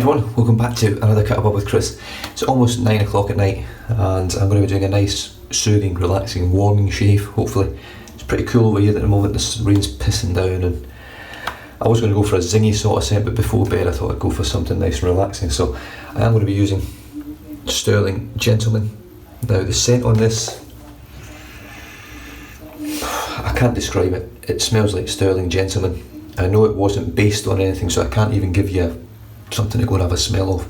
everyone, welcome back to another Cut Above with Chris. It's almost 9 o'clock at night and I'm going to be doing a nice, soothing, relaxing, warming shave, hopefully. It's pretty cool over here at the moment, the rain's pissing down and I was going to go for a zingy sort of scent, but before bed I thought I'd go for something nice and relaxing. So I am going to be using Sterling Gentleman. Now the scent on this, I can't describe it. It smells like Sterling Gentleman. I know it wasn't based on anything, so I can't even give you something to go and have a smell of.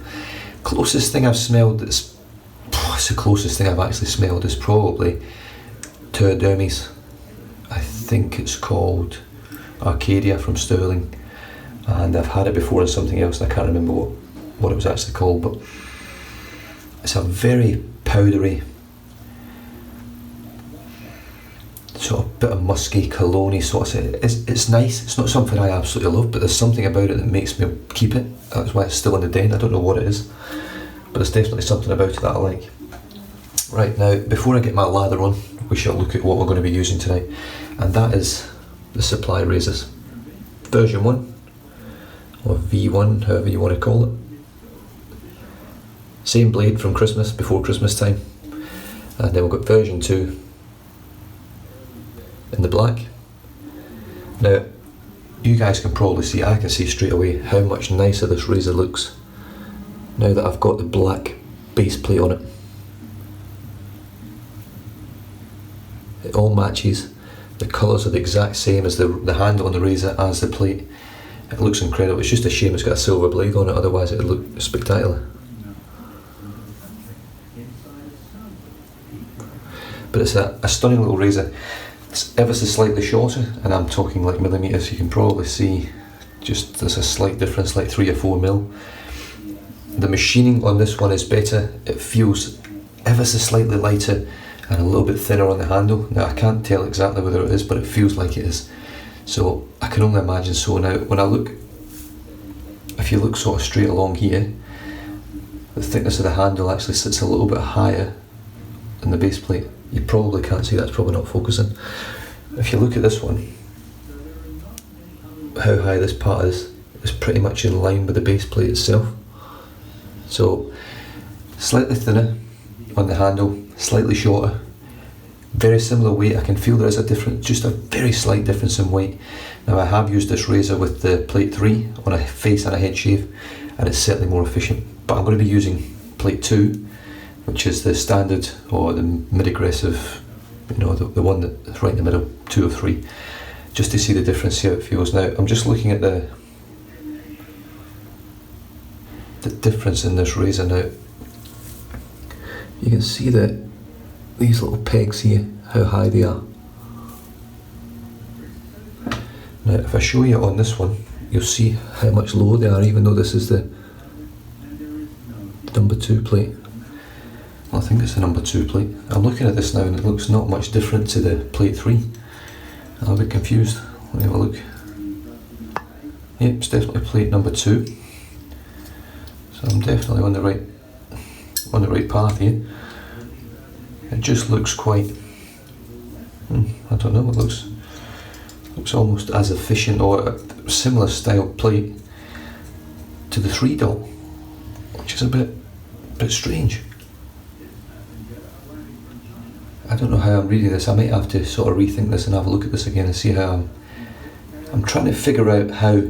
Closest thing I've smelled it's the closest thing I've actually smelled is probably Terdermis. I think it's called Arcadia from Sterling, and I've had it before in something else and I can't remember what it was actually called, but it's a very powdery, sort of bit of musky, cologne-y sort of. It's nice. It's not something I absolutely love, but there's something about it that makes me keep it. That's why it's still in the den. I don't know what it is, but there's definitely something about it that I like. Right, now before I get my lather on, we shall look at what we're going to be using tonight, and that is the supply razors. Version 1, or V1, however you want to call it. Same blade from Christmas, before Christmas time. And then we've got version 2 in the black. Now you guys can probably see, I can see straight away how much nicer this razor looks now that I've got the black base plate on it. It all matches. The colours are the exact same as the handle on the razor as the plate. It looks incredible. It's just a shame it's got a silver blade on it, otherwise it would look spectacular. But it's a stunning little razor. It's ever so slightly shorter, and I'm talking like millimetres. You can probably see just there's a slight difference, like 3 or 4 mil. The machining on this one is better. It feels ever so slightly lighter and a little bit thinner on the handle. Now I can't tell exactly whether it is, but it feels like it is. So I can only imagine so. Now when I look, if you look sort of straight along here, the thickness of the handle actually sits a little bit higher than the base plate. You probably can't see, that's probably not focusing. If you look at this one, how high this part is pretty much in line with the base plate itself. So slightly thinner on the handle, slightly shorter, very similar weight. I can feel there is a difference, just a very slight difference in weight. Now I have used this razor with the plate 3 on a face and a head shave, and it's certainly more efficient, but I'm going to be using plate 2, which is the standard or the mid-aggressive, you know, the one that's right in the middle, 2 of 3, just to see the difference, see how it feels. Now I'm just looking at the difference in this razor. Now you can see that these little pegs here, how high they are. Now if I show you on this one, you'll see how much lower they are, even though this is the number 2 plate. I think it's the number 2 plate. I'm looking at this now and it looks not much different to the plate 3. I'm a bit confused. Let me have a look. Yep, it's definitely plate number 2. So I'm definitely on the right path here. It just looks quite, I don't know, it looks almost as efficient or a similar style plate to the 3 dot, which is a bit strange. I don't know how I'm reading this. I might have to sort of rethink this and have a look at this again and see how I'm trying to figure out how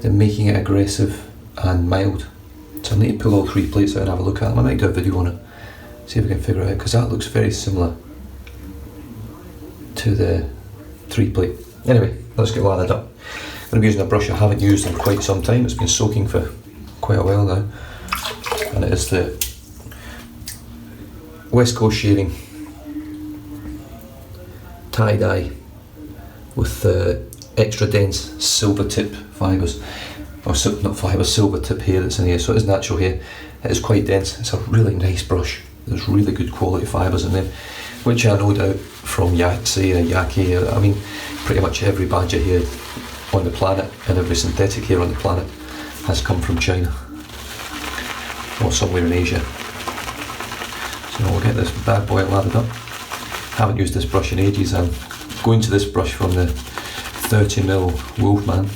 they're making it aggressive and mild. So I need to pull all 3 plates out and have a look at them. I might do a video on it, see if we can figure it out, because that looks very similar to the 3 plate. Anyway, let's get lathered up. I'm going to be using a brush I haven't used in quite some time. It's been soaking for quite a while now, and it is the West Coast Shaving tie-dye with extra dense silver tip fibres, or not fibres, silver tip hair that's in here. So it is natural hair. It is quite dense. It's a really nice brush. There's really good quality fibres in there, which I no doubt from Yaki. I mean, pretty much every badger hair on the planet and every synthetic hair on the planet has come from China or somewhere in Asia. So we'll get this bad boy lathered up. Haven't used this brush in ages. I'm going to this brush from the 30mm Wolfman.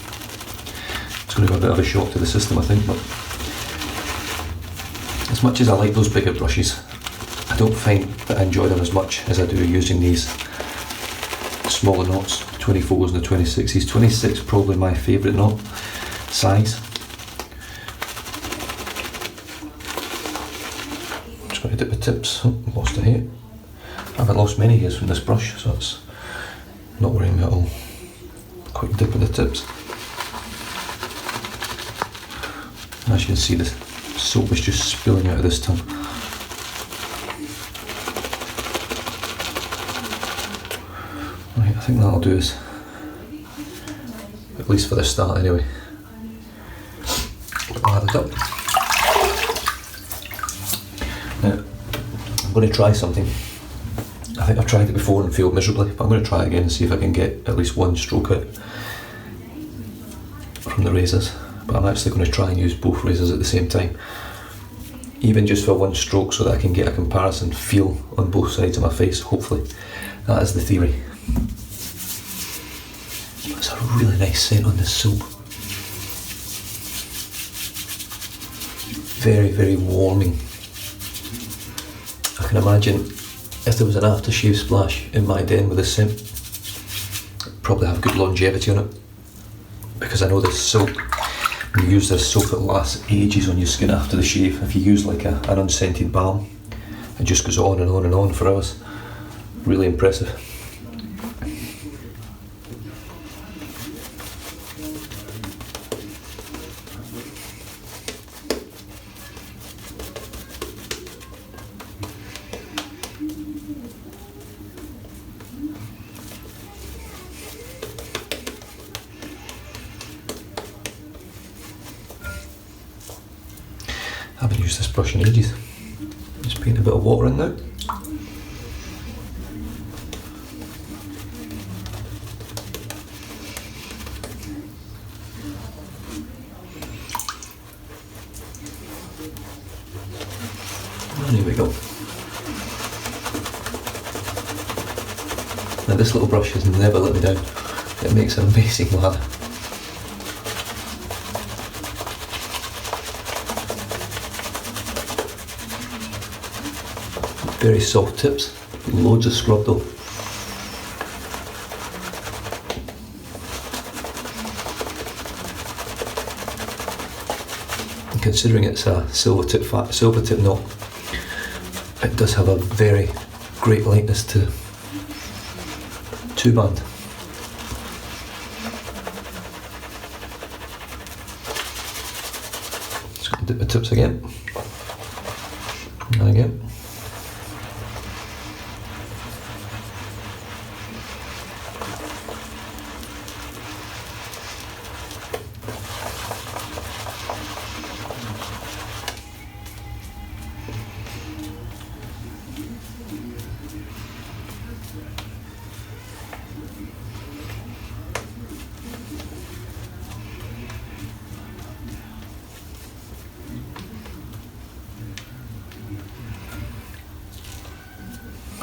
It's going going to be a bit of a shock to the system, I think, but as much as I like those bigger brushes, I don't find that I enjoy them as much as I do using these smaller knots, 24s and the 26s. 26 probably my favourite knot size. I'm just going to dip the tips. Oh, lost a hair. I haven't lost many hairs from this brush, so it's not worrying me at all. Quick dip in the tips. As you can see, the soap is just spilling out of this tub. Right, I think that'll do us, at least for the start anyway. Lathered up. Now, I'm going to try something. I think I've tried it before and failed miserably, but I'm going to try it again and see if I can get at least one stroke out from the razors. But I'm actually going to try and use both razors at the same time, even just for one stroke, so that I can get a comparison feel on both sides of my face, hopefully. That is the theory. It's a really nice scent on this soap. Very, very warming. I can imagine if there was an aftershave splash in my den with this scent, it'd probably have good longevity on it, because I know this soap, when you use this soap, it lasts ages on your skin after the shave. If you use like an unscented balm, it just goes on and on and on for hours. Really impressive. I haven't used this brush in ages. Just putting a bit of water in now. And here we go. Now this little brush has never let me down. It makes an amazing lather. Very soft tips, loads of scrub though. And considering it's a silver tip knot, it does have a very great lightness to two-band. Just going to dip the tips again, and again.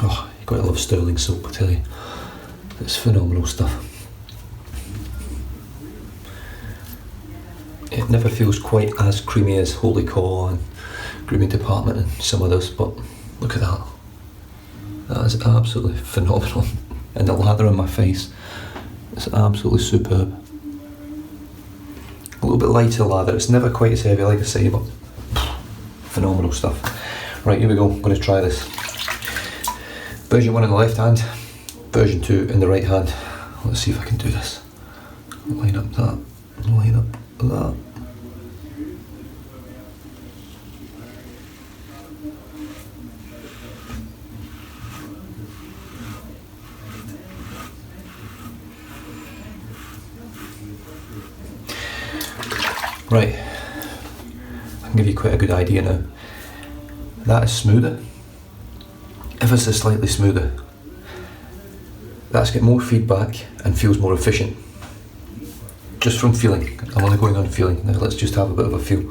Oh, you've got to love sterling soap, I tell you. It's phenomenal stuff. It never feels quite as creamy as Holy Cow and Grooming Department and some others, but look at that. That is absolutely phenomenal. And the lather on my face is absolutely superb. A little bit lighter lather, it's never quite as heavy like I say, but phenomenal stuff. Right, here we go, I'm going to try this. Version 1 in the left hand, version 2 in the right hand. Let's see if I can do this. Line up that, line up that. Right, I can give you quite a good idea now. That is smoother. Ever so slightly smoother. That's got more feedback and feels more efficient. Just from feeling. I'm only going on feeling. Now let's just have a bit of a feel.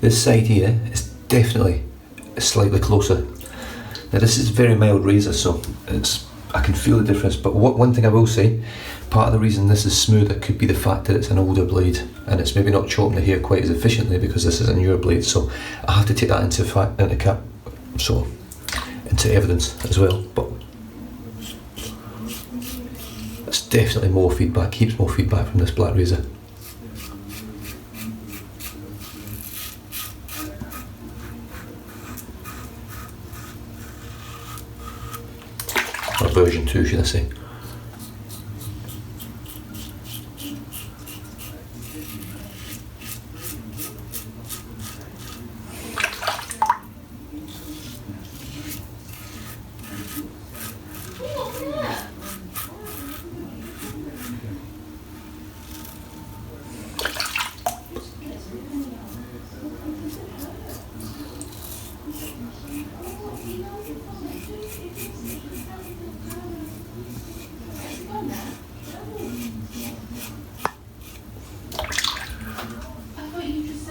This side here is definitely slightly closer Now this is very mild razor, so I can feel the difference, but one thing I will say, part of the reason this is smoother could be the fact that it's an older blade and it's maybe not chopping the hair quite as efficiently because this is a newer blade, so I have to take that into evidence as well. But it's definitely more feedback, keeps more feedback from this black razor. Or version 2 should I say.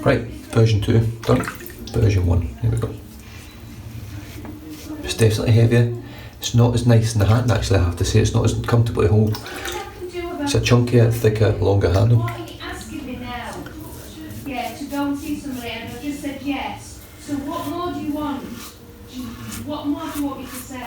Right, version 2 done. Version 1, here we go. It's definitely heavier. It's not as nice in the hand actually, I have to say. It's not as comfortable to hold. It's a chunkier, thicker, longer handle. What are you asking me now? Yeah, to go and see somebody, and I just said yes. So what more do you want? What more do you want me to say?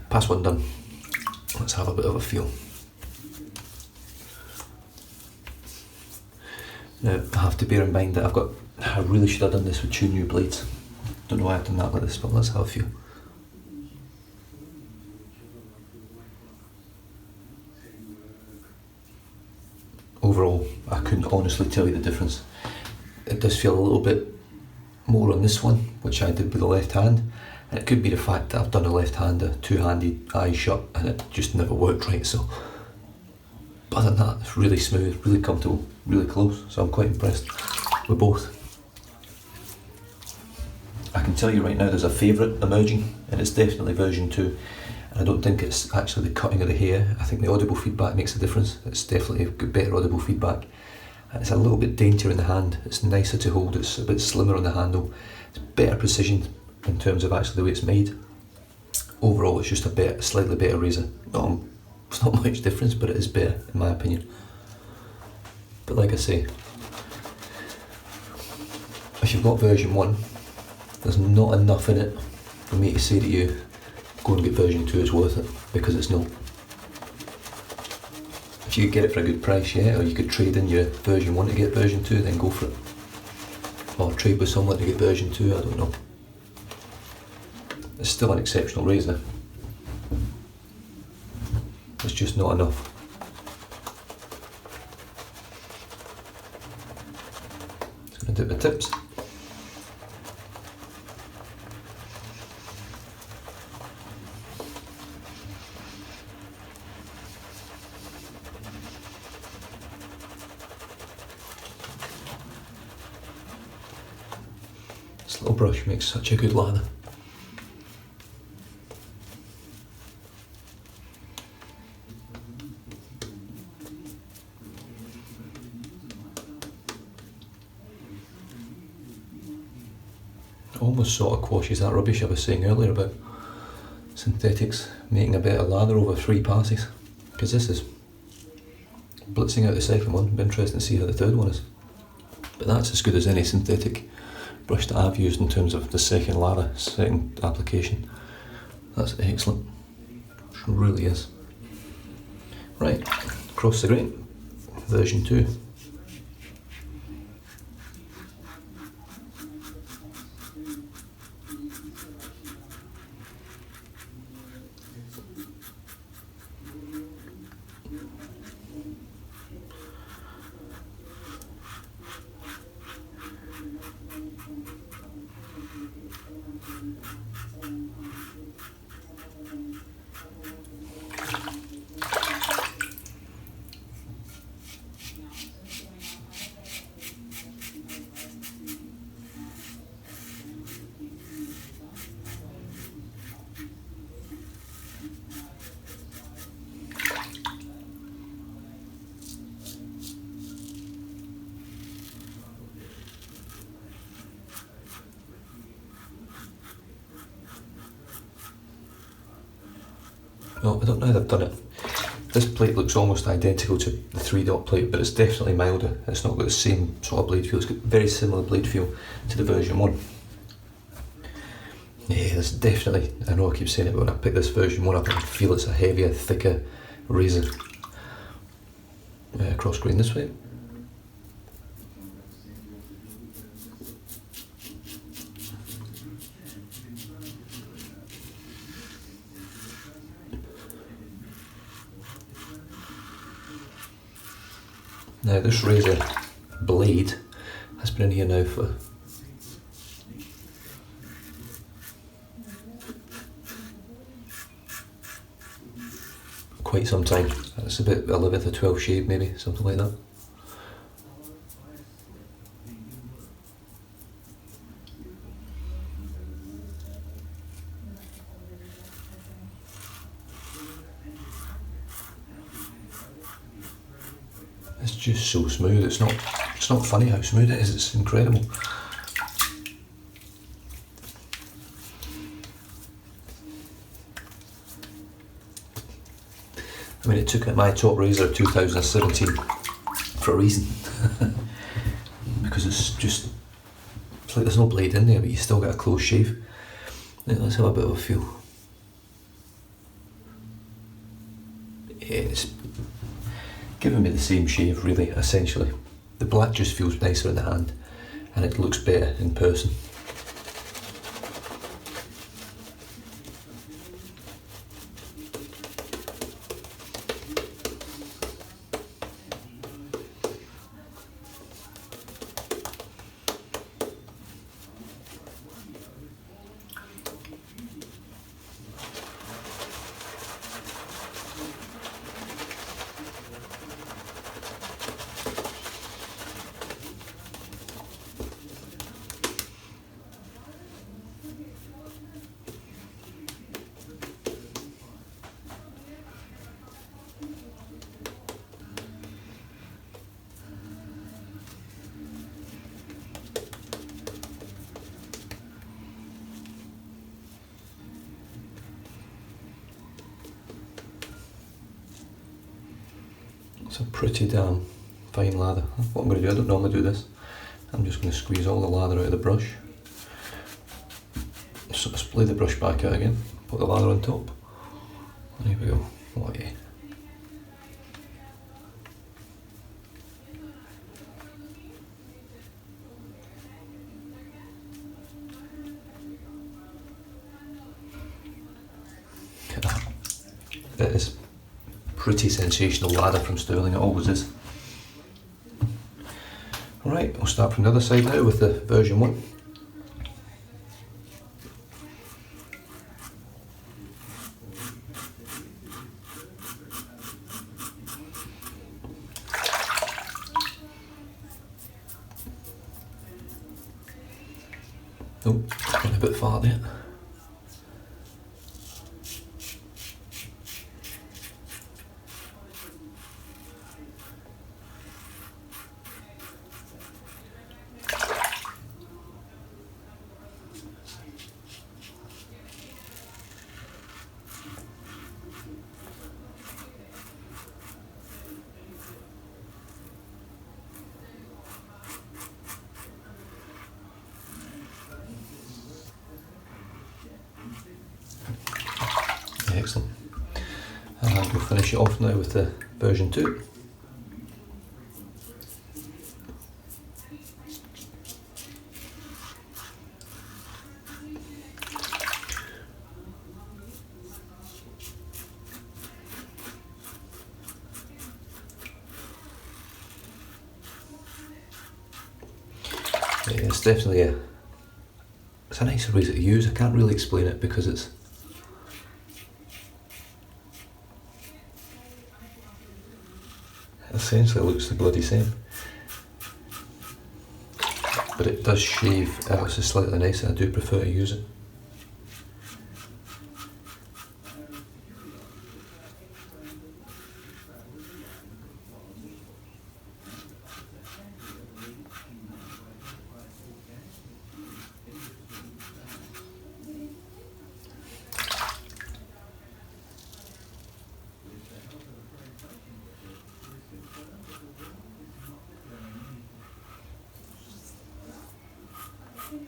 Pass one done. Let's have a bit of a feel. Now I have to bear in mind that I really should have done this with 2 new blades. Don't know why I've done that like this, but let's have a feel. Overall, I couldn't honestly tell you the difference. It does feel a little bit more on this one, which I did with the left hand. And it could be the fact that I've done a left-hander, two-handed, eyes shut, and it just never worked right, so. But other than that, it's really smooth, really comfortable, really close, so I'm quite impressed with both. I can tell you right now there's a favourite emerging, and it's definitely version 2. And I don't think it's actually the cutting of the hair. I think the audible feedback makes a difference. It's definitely got better audible feedback. And it's a little bit daintier in the hand. It's nicer to hold, it's a bit slimmer on the handle. It's better precision in terms of actually the way it's made. Overall, it's just a slightly better razor. It's not much difference, but it is better in my opinion. But like I say, if you've got version 1, there's not enough in it for me to say to you, go and get version 2, it's worth it, because it's not. If you could get it for a good price, yeah, or you could trade in your version 1 to get version 2, then go for it. Or trade with someone to get version 2, I don't know. It's still an exceptional razor. It's just not enough. Just going to do the tips. This little brush makes such a good lather. Almost sort of quashes that rubbish I was saying earlier about synthetics making a better lather over 3 passes, because this is blitzing out the second one. It'll be interesting to see how the third one is, but that's as good as any synthetic brush that I've used in terms of the second lather, second application. That's excellent, it really is. Right, across the grain, version 2. Well, I don't know how they've done it. This plate looks almost identical to the 3-dot plate, but it's definitely milder. It's not got the same sort of blade feel. It's got very similar blade feel to the version 1. Yeah, there's definitely, I know I keep saying it, but when I pick this version 1 up, I can feel it's a heavier, thicker razor. Cross grain this way. Now this razor blade has been in here now for quite some time. It's about 11th or 12th shave maybe, something like that. It's just so smooth. It's not funny how smooth it is. It's incredible. I mean, it took out my top razor of 2017 for a reason. Because it's like there's no blade in there, but you still get a close shave. Let's have a bit of a feel. Yeah, it's giving me the same shave, really, essentially. The black just feels nicer in the hand, and it looks better in person. It's a pretty damn fine lather. What I'm going to do, I don't normally do this. I'm just going to squeeze all the lather out of the brush. So splay the brush back out again, put the lather on top. And here we go. Oh yeah. It is pretty sensational lather from Sterling, it always is. Alright, we'll start from the other side now with the version 1. Oh, went a bit far there. Excellent. And we'll finish it off now with the version 2. Yeah, it's definitely it's a nicer razor to use. I can't really explain it because it's essentially looks the bloody same, but it does shave ever so slightly nicer. I do prefer to use it. Right,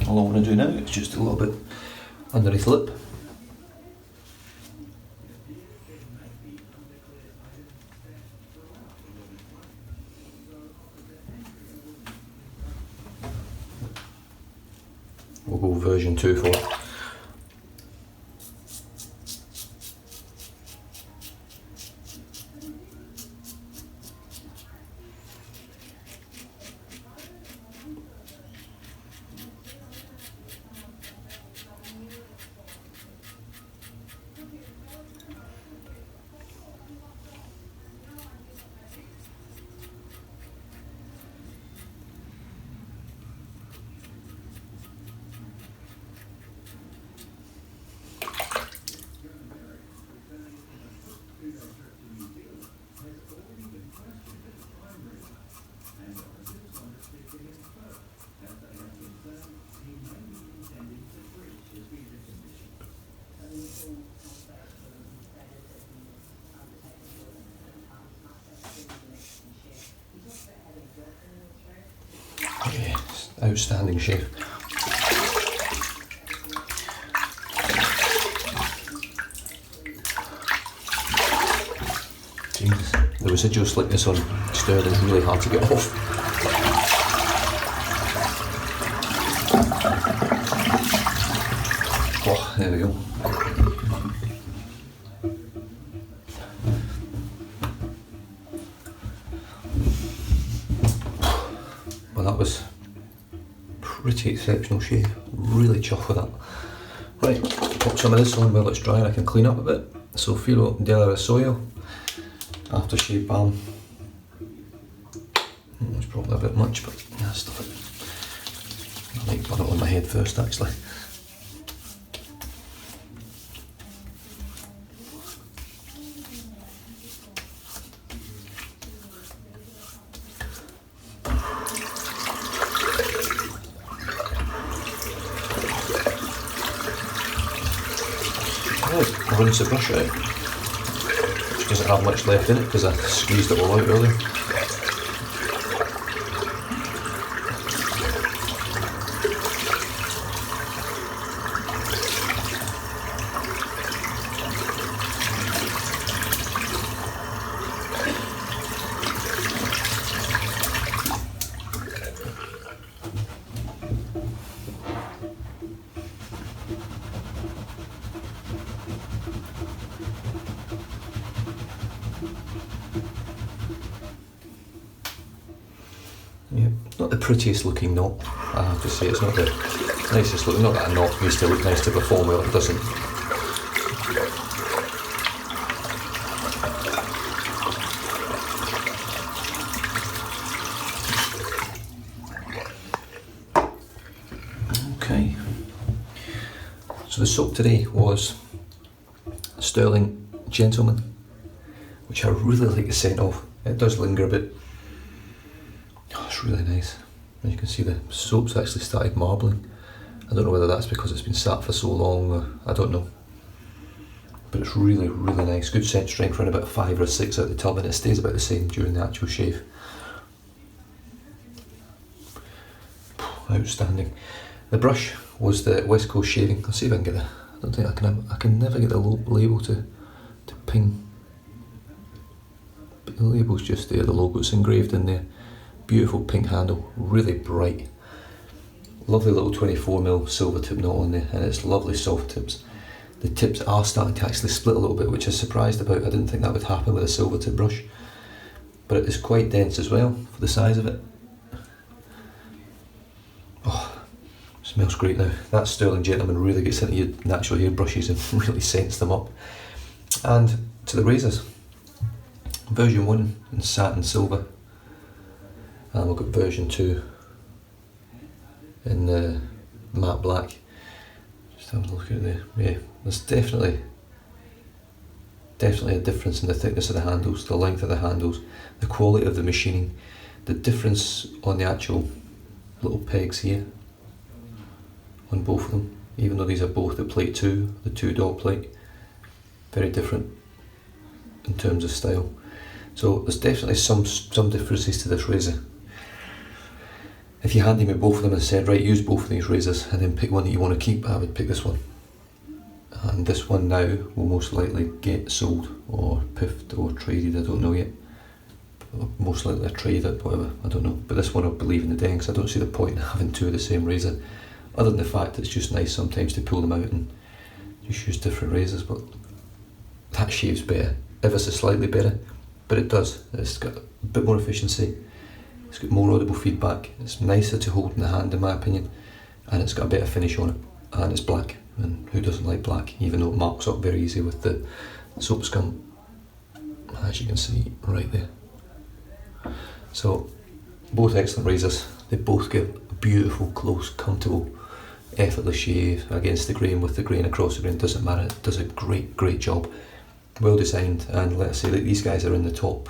all I want to do now is just a little bit underneath the lip. We'll go version 2 for it. Okay, outstanding shave. Jesus, the residual slickness on Sterling is really hard to get off. Oh, there we go. Well, that was pretty exceptional shave. Really chuffed with that. Right, pop some of this on while it's dry and I can clean up a bit. So Filo della Rosario aftershave balm. It's probably a bit much, but yeah, stuff it. I might put it on my head first actually. I'll rinse the brush out, which doesn't have much left in it because I squeezed it all out earlier. Yeah, not the prettiest looking knot, I have to say. It's not the nicest looking, not that a knot used to look nice to perform well, it doesn't. Okay, so the soap today was Sterling Gentleman, which I really like the scent of. It does linger a bit. It's really nice. As you can see, the soap's actually started marbling. I don't know whether that's because it's been sat for so long, or I don't know. But it's really, really nice. Good scent strength, around about 5 or 6 out of the tub, and it stays about the same during the actual shave. Outstanding. The brush was the West Coast Shaving. Let's see if I can get the. I don't think I can. I can never get the label to ping. But the label's just there. The logo's engraved in there. Beautiful pink handle, really bright. Lovely little 24mm silver tip knot on there, and it's lovely soft tips. The tips are starting to actually split a little bit, which I was surprised about. I didn't think that would happen with a silver tip brush. But it is quite dense as well for the size of it. Oh, smells great now. That Sterling Gentleman really gets into your natural hair brushes and really scents them up. And to the razors, version 1 in satin silver. And we've got version 2 in the matte black. Just having a look at there. Yeah, there's definitely definitely a difference in the thickness of the handles, the length of the handles, the quality of the machining, the difference on the actual little pegs here on both of them, even though these are both the plate 2, the 2-door plate, very different in terms of style. So there's definitely some differences to this razor. If you handed me both of them and said, right, use both of these razors and then pick one that you want to keep, I would pick this one. And this one now will most likely get sold or piffed or traded, I don't know yet. Most likely a trade it, whatever, I don't know. But this one I'll leave in the den because I don't see the point in having two of the same razor, other than the fact that it's just nice sometimes to pull them out and just use different razors. But that shaves better, ever so slightly better, but it does. It's got a bit more efficiency, it's got more audible feedback, it's nicer to hold in the hand in my opinion, and it's got a better finish on it, and it's black, and who doesn't like black, even though it marks up very easy with the soap scum, as you can see right there. So both excellent razors, they both give a beautiful, close, comfortable, effortless shave against the grain, with the grain, across the grain, doesn't matter, it does a great job. Well designed, and let's say that these guys are in the top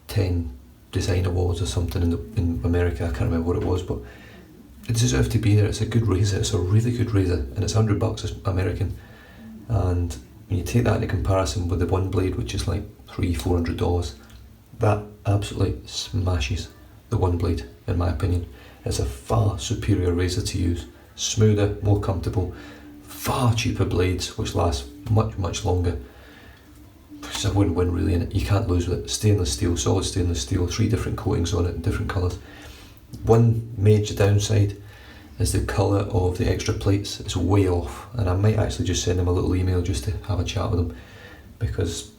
10 design awards or something in America, I can't remember what it was, but it deserves to be there. It's a good razor, it's a really good razor, and it's $100 American, and when you take that into comparison with the one blade, which is like $300-400, that absolutely smashes the one blade in my opinion. It's a far superior razor to use, smoother, more comfortable, far cheaper blades which last much longer. It's a win-win really, and you can't lose with it. Stainless steel, solid stainless steel, 3 different coatings on it in different colours. One major downside is the colour of the extra plates. It's way off, and I might actually just send them a little email just to have a chat with them, because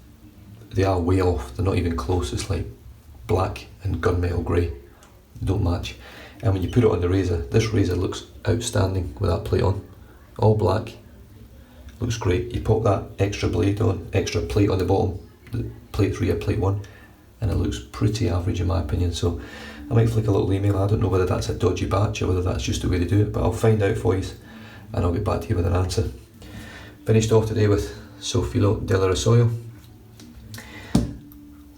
they are way off, they're not even close. It's like black and gunmetal grey, they don't match. And when you put it on the razor, this razor looks outstanding with that plate on, all black, looks great. You pop that extra blade on, extra plate on the bottom, the plate 3 or plate 1, and it looks pretty average in my opinion. So I might flick a little email, I don't know whether that's a dodgy batch or whether that's just the way to do it, but I'll find out for you and I'll get back to you with an answer. Finished off today with Sofilo del Rosario.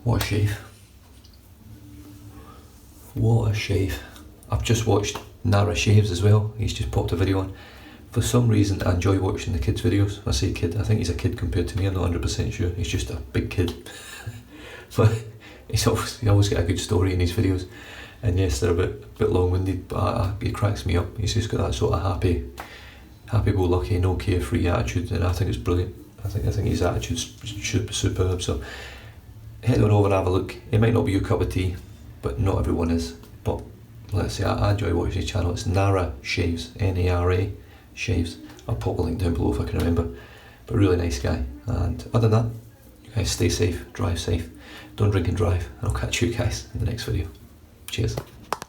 What a shave. What a shave. I've just watched Nara Shaves as well, he's just popped a video on. For some reason I enjoy watching the kids' videos. I say kid, I think he's a kid compared to me, I'm not 100% sure, he's just a big kid. But he always got a good story in his videos, and yes, they're a bit long-winded, but he cracks me up. He's just got that sort of happy-go-lucky, no carefree attitude, and I think it's brilliant. I think his attitude's superb, so head on over and have a look. It might not be your cup of tea, but not everyone is. But let's say I enjoy watching his channel. It's Nara Shaves, N-A-R-A Shaves. I'll pop a link down below if I can remember. But really nice guy. And other than that, you guys stay safe, drive safe, don't drink and drive. I'll catch you guys in the next video. Cheers.